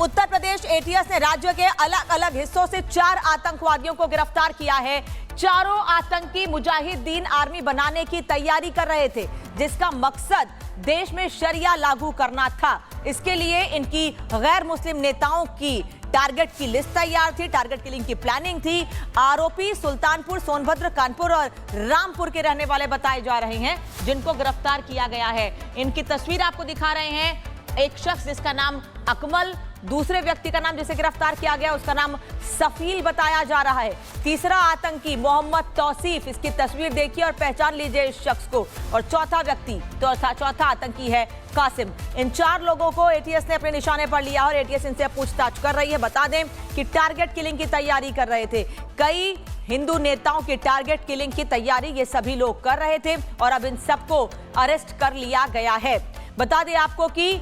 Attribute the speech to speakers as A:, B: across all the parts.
A: उत्तर Pradesh ATS ने राज्य के अलग अलग हिस्सों से 4 आतंकवादियों को गिरफ्तार किया है। चारों आतंकी मुजाहिदीन आर्मी बनाने की तैयारी कर रहे थे, जिसका मकसद देश में शरिया लागू करना था। इसके लिए इनकी गैर मुस्लिम नेताओं की टारगेट की लिस्ट तैयार थी, टारगेट किलिंग की प्लानिंग थी। आरोपी सुल्तानपुर, सोनभद्र, कानपुर और रामपुर के रहने वाले बताए जा रहे हैं, जिनको गिरफ्तार किया गया है। इनकी तस्वीर आपको दिखा रहे हैं। एक शख्स जिसका नाम अकमल, दूसरे व्यक्ति का नाम जिसे गिरफ्तार किया गया उसका नाम सफील बताया जा रहा है। तीसरा आतंकी मोहम्मद तौसीफ, इसकी तस्वीर देखिए और पहचान लीजिए इस शख्स को। और चौथा व्यक्ति, चौथा आतंकी है कासिम। इन 4 लोगों को एटीएस ने अपने निशाने पर लिया और एटीएस इनसे पूछताछ कर रही है। बता दें कि टारगेट किलिंग की तैयारी कर रहे थे। कई हिंदू नेताओं की टारगेट किलिंग की तैयारी ये सभी लोग कर रहे थे और अब इन सबको अरेस्ट कर लिया गया है। बता दें आपको कि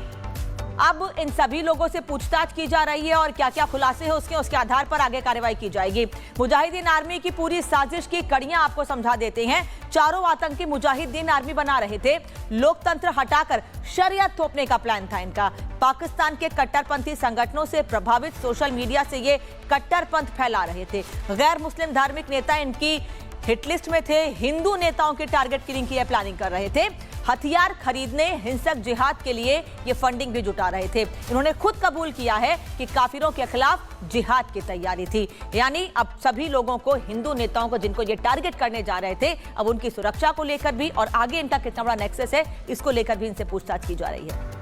A: अब इन सभी लोगों से पूछताछ की जा रही है और क्या क्या खुलासे हैं उसके आधार पर आगे कार्रवाई की जाएगी। मुजाहिदीन आर्मी की पूरी साजिश की कड़ियां आपको समझा देते हैं। चारों आतंकी मुजाहिदीन आर्मी बना रहे थे। लोकतंत्र हटाकर शरीयत थोपने का प्लान था इनका। पाकिस्तान के कट्टरपंथी संगठनों से प्रभावित सोशल मीडिया से ये कट्टरपंथ फैला रहे थे। गैर मुस्लिम धार्मिक नेता इनकी हिटलिस्ट में थे। हिंदू नेताओं की टारगेट किलिंग की प्लानिंग कर रहे थे। हथियार खरीदने, हिंसक जिहाद के लिए ये फंडिंग भी जुटा रहे थे। इन्होंने खुद कबूल किया है कि काफिरों के खिलाफ जिहाद की तैयारी थी। यानी अब सभी लोगों को, हिंदू नेताओं को जिनको ये टारगेट करने जा रहे थे, अब उनकी सुरक्षा को लेकर भी और आगे इनका कितना बड़ा नेक्सस है इसको लेकर भी इनसे पूछताछ की जा रही है।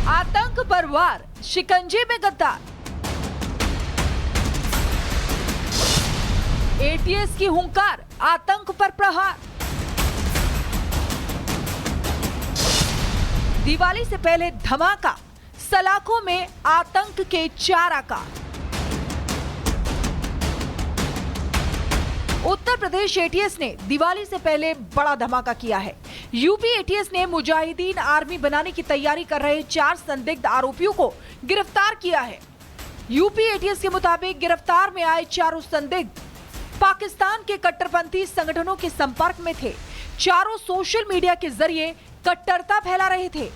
B: आतंक पर वार, शिकंजे में गद्दार। एटीएस की हुंकार, आतंक पर प्रहार। दिवाली से पहले धमाका, सलाखों में आतंक के 4 आकार। उत्तर प्रदेश एटीएस ने दिवाली से पहले बड़ा धमाका किया है। यूपी एटीएस ने मुजाहिदीन आर्मी बनाने की तैयारी कर रहे 4 संदिग्ध आरोपियों को गिरफ्तार किया है। यूपी एटीएस के मुताबिक गिरफ्तार में आए 4 संदिग्ध पाकिस्तान के कट्टरपंथी संगठनों के संपर्क में थे। चारों सोशल मीडिया के जरिए कट्टरता फैला रहे थे।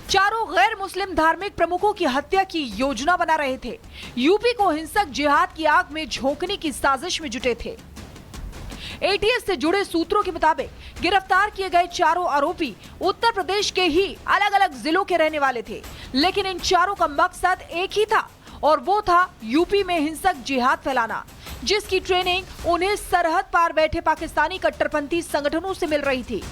B: चारों गैर मुस्लिम धार्मिक प्रमुखों की हत्या की योजना बना रहे थे। यूपी को हिंसक जिहाद की आग में झोंकने की साजिश में जुटे थे। एटीएस से जुड़े सूत्रों के मुताबिक गिरफ्तार किए गए चारों आरोपी उत्तर प्रदेश के ही अलग अलग जिलों के रहने वाले थे, लेकिन इन चारों का मकसद एक ही था और वो था यूपी में हिंसक जिहाद फैलाना, जिसकी ट्रेनिंग उन्हें सरहद पार बैठे पाकिस्तानी कट्टरपंथी संगठनों से मिल रही थी।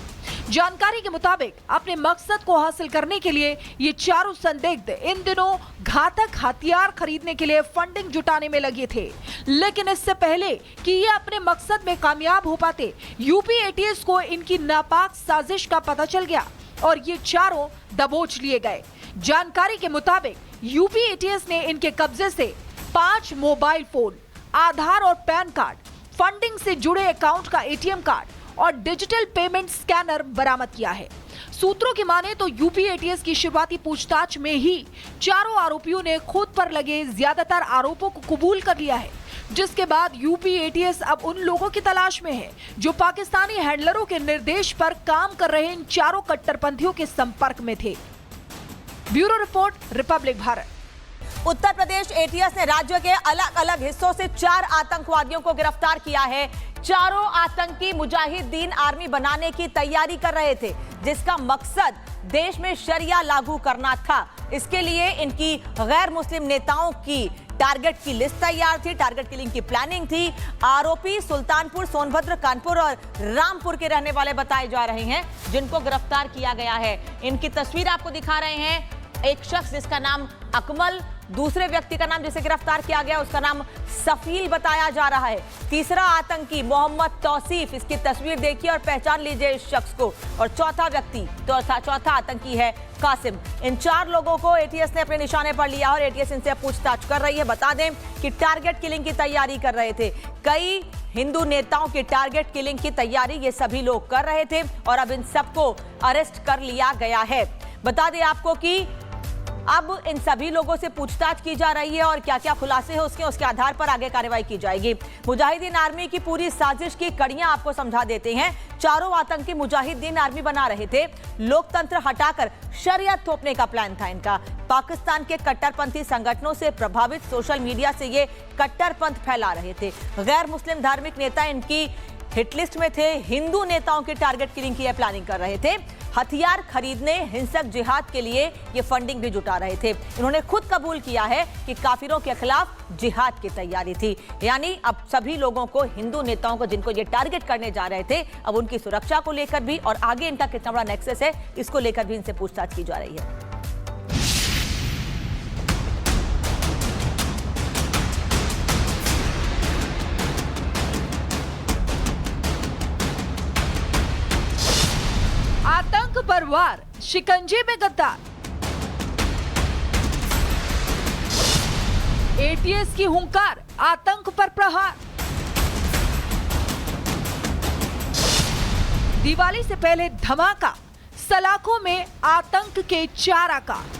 B: जानकारी के मुताबिक अपने मकसद को हासिल करने के लिए ये चारों संदिग्ध इन दिनों घातक हथियार खरीदने के लिए फंडिंग जुटाने में लगे थे। लेकिन इससे पहले कि ये अपने मकसद में कामयाब हो पाते, यूपी एटीएस को इनकी नापाक साजिश का पता चल गया और ये चारों दबोच लिए गए। जानकारी के मुताबिक यूपी एटीएस ने इनके कब्जे से 5 मोबाइल फोन, आधार और पैन कार्ड, फंडिंग से जुड़े अकाउंट का एटीएम कार्ड और डिजिटल पेमेंट स्कैनर बरामद किया है। सूत्रों की माने तो यूपी एटीएस की शुरुआती पूछताछ में ही चारों आरोपियों ने खुद पर लगे ज्यादातर आरोपों को कबूल कर लिया है, जिसके बाद यूपी एटीएस अब उन लोगों की तलाश में है जो पाकिस्तानी हैंडलरों के निर्देश पर काम कर रहे इन चारों कट्टरपंथियों के संपर्क में थे। Bureau report, Republic Bharat.
A: Uttar Pradesh ATS ने राज्य के अलग अलग हिस्सों से 4 आतंकवादियों को गिरफ्तार किया है। चारों आतंकी मुजाहिदीन आर्मी बनाने की तैयारी कर रहे थे, जिसका मकसद देश में शरिया लागू करना था। इसके लिए इनकी गैर मुस्लिम नेताओं की टारगेट की लिस्ट तैयार थी, टारगेट किलिंग की प्लानिंग थी। आरोपी सुल्तानपुर, सोनभद्र, कानपुर और रामपुर के रहने वाले बताए जा रहे हैं, जिनको गिरफ्तार किया गया है। इनकी तस्वीर आपको दिखा रहे हैं। एक शख्स जिसका नाम अकमल, दूसरे व्यक्ति का नाम जिसे गिरफ्तार किया गया उसका नाम सफील बताया जा रहा है। तीसरा आतंकी मोहम्मद तौसीफ, इसकी तस्वीर देखिए और पहचान लीजिए इस शख्स को। और चौथा व्यक्ति, चौथा आतंकी है कासिम। इन 4 लोगों को एटीएस ने अपने निशाने पर लिया और एटीएस इनसे पूछताछ कर रही है। बता दें कि टारगेट किलिंग की तैयारी कर रहे थे। कई हिंदू नेताओं की टारगेट किलिंग की तैयारी ये सभी लोग कर रहे थे और अब इन सबको अरेस्ट कर लिया गया है। बता दें आपको कि अब इन सभी लोगों से पूछताछ की जा रही है और क्या क्या खुलासे हैं उसके आधार पर आगे कार्रवाई की जाएगी। मुजाहिदीन आर्मी की पूरी साजिश की कड़ियां आपको समझा देते हैं। चारों आतंकी मुजाहिदीन आर्मी बना रहे थे। लोकतंत्र हटाकर शरीयत थोपने का प्लान था इनका। पाकिस्तान के कट्टरपंथी संगठनों से प्रभावित सोशल मीडिया से ये कट्टरपंथ फैला रहे थे। गैर मुस्लिम धार्मिक नेता इनकी हिटलिस्ट में थे। हिंदू नेताओं की टारगेट किलिंग की प्लानिंग कर रहे थे। हथियार खरीदने, हिंसक जिहाद के लिए ये फंडिंग भी जुटा रहे थे। इन्होंने खुद कबूल किया है कि काफिरों के खिलाफ जिहाद की तैयारी थी। यानी अब सभी लोगों को, हिंदू नेताओं को जिनको ये टारगेट करने जा रहे थे, अब उनकी सुरक्षा को लेकर भी और आगे इनका कितना बड़ा नेक्सस है इसको लेकर भी इनसे पूछताछ की जा रही है।
B: आतंक पर वार, शिकंजे में गद्दार। एटीएस की हुंकार, आतंक पर प्रहार। दिवाली से पहले धमाका, सलाखों में आतंक के 4 आकार।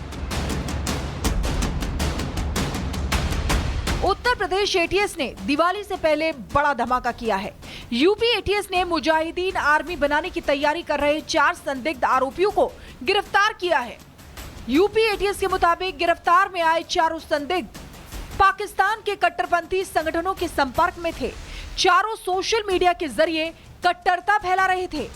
B: उत्तर प्रदेश एटीएस ने दिवाली से पहले बड़ा धमाका किया है। यूपी एटीएस ने मुजाहिदीन आर्मी बनाने की तैयारी कर रहे 4 संदिग्ध आरोपियों को गिरफ्तार किया है। यूपी एटीएस के मुताबिक गिरफ्तार में आए चारों संदिग्ध पाकिस्तान के कट्टरपंथी संगठनों के संपर्क में थे। चारों सोशल मीडिया के जरिए कट्टरता फैला रहे थे।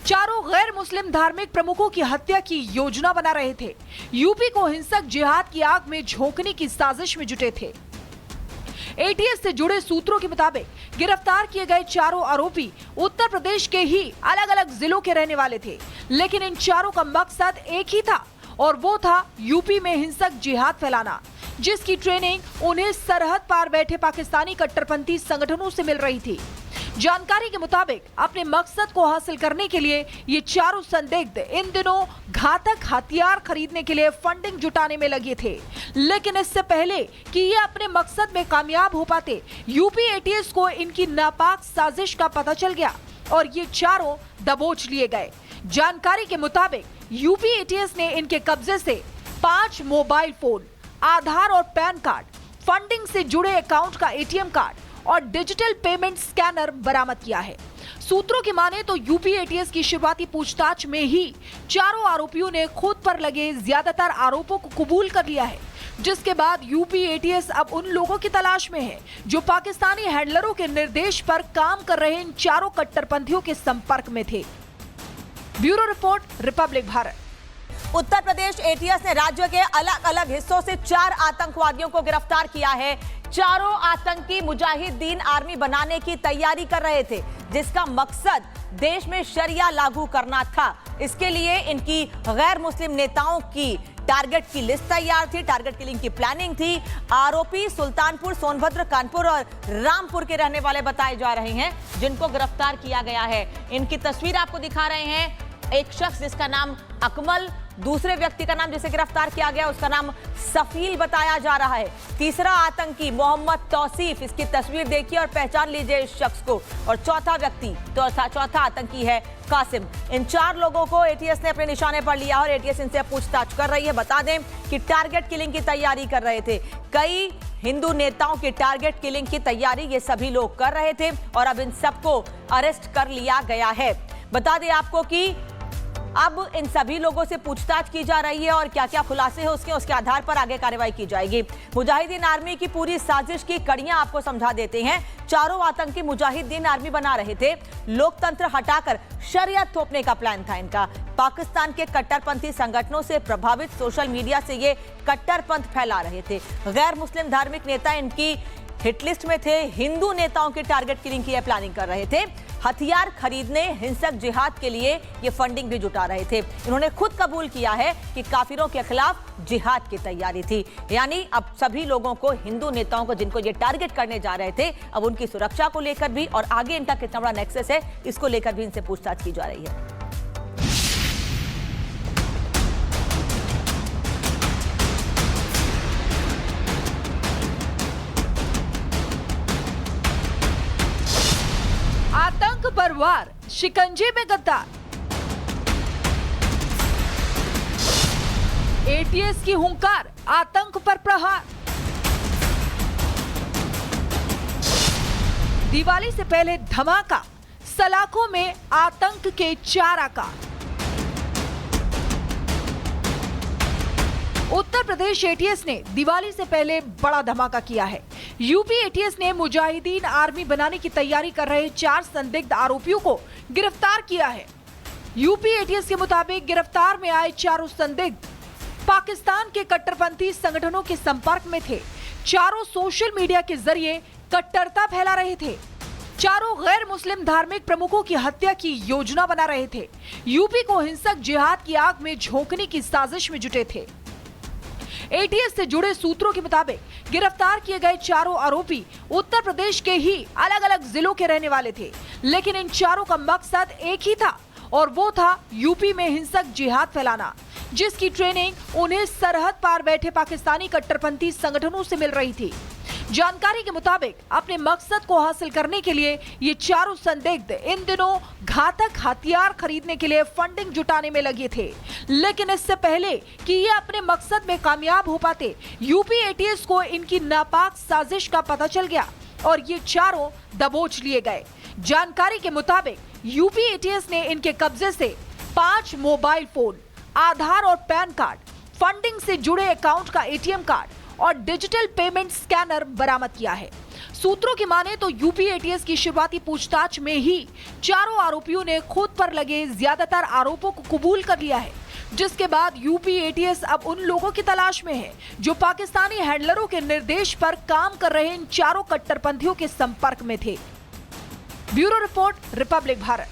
B: चारों गैर मुस्लिम धार्मिक प्रमुखों की हत्या की योजना बना रहे थे। यूपी को हिंसक जिहाद की आग में झोंकने की साजिश में जुटे थे। एटीएस से जुड़े सूत्रों के मुताबिक गिरफ्तार किए गए चारों आरोपी उत्तर प्रदेश के ही अलग अलग जिलों के रहने वाले थे, लेकिन इन चारों का मकसद एक ही था और वो था यूपी में हिंसक जिहाद फैलाना, जिसकी ट्रेनिंग उन्हें सरहद पार बैठे पाकिस्तानी कट्टरपंथी संगठनों से मिल रही थी। जानकारी के मुताबिक अपने मकसद को हासिल करने के लिए ये चारों संदिग्ध इन दिनों घातक हथियार खरीदने के लिए फंडिंग जुटाने में लगे थे। लेकिन इससे पहले कि ये अपने मकसद में कामयाब हो पाते, यूपी एटीएस को इनकी नापाक साजिश का पता चल गया और ये चारों दबोच लिए गए। जानकारी के मुताबिक यूपी एटीएस ने इनके कब्जे से 5 मोबाइल फोन, आधार और पैन कार्ड, फंडिंग से जुड़े अकाउंट का एटीएम कार्ड और डिजिटल पेमेंट स्कैनर बरामद किया है। सूत्रों की माने तो यूपी एटीएस की शुरुआती पूछताछ में ही चारों आरोपियों ने खुद पर लगे ज्यादातर आरोपों को कबूल कर लिया है, जिसके बाद यूपी एटीएस अब उन लोगों की तलाश में है जो पाकिस्तानी हैंडलरों के निर्देश पर काम कर रहे इन चारों कट्टरपंथियों के संपर्क में थे। Bureau report, Republic Bharat.
A: Uttar Pradesh ATS ने राज्य के अलग अलग हिस्सों से 4 आतंकवादियों को गिरफ्तार किया है। चारों आतंकी मुजाहिदीन आर्मी बनाने की तैयारी कर रहे थे, जिसका मकसद देश में शरिया लागू करना था। इसके लिए इनकी गैर मुस्लिम नेताओं की टारगेट की लिस्ट तैयार थी, टारगेट किलिंग की प्लानिंग थी। आरोपी सुल्तानपुर, सोनभद्र, कानपुर और रामपुर के रहने वाले बताए जा रहे हैं, जिनको गिरफ्तार किया गया है। इनकी तस्वीर आपको दिखा रहे हैं। एक शख्स जिसका नाम अकमल, दूसरे व्यक्ति का नाम जिसे गिरफ्तार किया गया उसका नाम सफील बताया जा रहा है। तीसरा आतंकी मोहम्मद तौसीफ, इसकी तस्वीर देखिए और पहचान लीजिए इस शख्स को। और चौथा व्यक्ति, चौथा आतंकी है कासिम। इन 4 लोगों को एटीएस ने अपने निशाने पर लिया और एटीएस इनसे पूछताछ कर रही है। बता दें कि टारगेट किलिंग की तैयारी कर रहे थे। कई हिंदू नेताओं की टारगेट किलिंग की तैयारी ये सभी लोग कर रहे थे और अब इन सबको अरेस्ट कर लिया गया है। बता दें आपको कि अब इन सभी लोगों से पूछताछ की जा रही है और क्या क्या खुलासे हैं उसके आधार पर आगे कार्रवाई की जाएगी। मुजाहिदीन आर्मी की पूरी साजिश की कड़ियां आपको समझा देते हैं। चारों आतंकी मुजाहिदीन आर्मी बना रहे थे। लोकतंत्र हटाकर शरीयत थोपने का प्लान था इनका। पाकिस्तान के कट्टरपंथी संगठनों से प्रभावित सोशल मीडिया से ये कट्टरपंथ फैला रहे थे। गैर मुस्लिम धार्मिक नेता इनकी हिटलिस्ट में थे। हिंदू नेताओं की टारगेट किलिंग की प्लानिंग कर रहे थे। हथियार खरीदने, हिंसक जिहाद के लिए ये फंडिंग भी जुटा रहे थे। इन्होंने खुद कबूल किया है कि काफिरों के खिलाफ जिहाद की तैयारी थी। यानी अब सभी लोगों को, हिंदू नेताओं को जिनको ये टारगेट करने जा रहे थे, अब उनकी सुरक्षा को लेकर भी और आगे इनका कितना बड़ा नेक्सस है इसको लेकर भी इनसे पूछताछ की जा रही है।
B: आतंक पर वार, शिकंजे में गद्दार। एटीएस की हुंकार, आतंक पर प्रहार। दिवाली से पहले धमाका, सलाखों में आतंक के 4 आकार। उत्तर प्रदेश एटीएस ने दिवाली से पहले बड़ा धमाका किया है। यूपी एटीएस ने मुजाहिदीन आर्मी बनाने की तैयारी कर रहे 4 संदिग्ध आरोपियों को गिरफ्तार किया है। यूपी एटीएस के मुताबिक गिरफ्तार में आए चारों संदिग्ध पाकिस्तान के कट्टरपंथी संगठनों के संपर्क में थे। चारों सोशल मीडिया के जरिए कट्टरता फैला रहे थे। चारों गैर मुस्लिम धार्मिक प्रमुखों की हत्या की योजना बना रहे थे। यूपी को हिंसक जिहाद की आग में झोंकने की साजिश में जुटे थे। एटीएस से जुड़े सूत्रों के मुताबिक गिरफ्तार किए गए चारों आरोपी उत्तर प्रदेश के ही अलग अलग जिलों के रहने वाले थे, लेकिन इन चारों का मकसद एक ही था और वो था यूपी में हिंसक जिहाद फैलाना, जिसकी ट्रेनिंग उन्हें सरहद पार बैठे पाकिस्तानी कट्टरपंथी संगठनों से मिल रही थी। जानकारी के मुताबिक अपने मकसद को हासिल करने के लिए ये चारों संदिग्ध इन दिनों घातक हथियार खरीदने के लिए फंडिंग जुटाने में लगे थे, लेकिन इससे पहले कि ये अपने मकसद में कामयाब हो पाते, यूपी एटीएस को इनकी नापाक साजिश का पता चल गया और ये चारों दबोच लिए गए। जानकारी के मुताबिक यूपी एटीएस ने इनके कब्जे से 5 मोबाइल फोन, आधार और पैन कार्ड, फंडिंग से जुड़े अकाउंट का एटीएम कार्ड और डिजिटल पेमेंट स्कैनर बरामद किया है। सूत्रों की माने तो यूपी एटीएस की शुरुआती पूछताछ में ही चारों आरोपियों ने खुद पर लगे ज्यादातर आरोपों को कबूल कर लिया है, जिसके बाद यूपी एटीएस अब उन लोगों की तलाश में है जो पाकिस्तानी हैंडलरों के निर्देश पर काम कर रहे इन चारों कट्टरपंथियों के संपर्क में थे। Bureau report, Republic Bharat.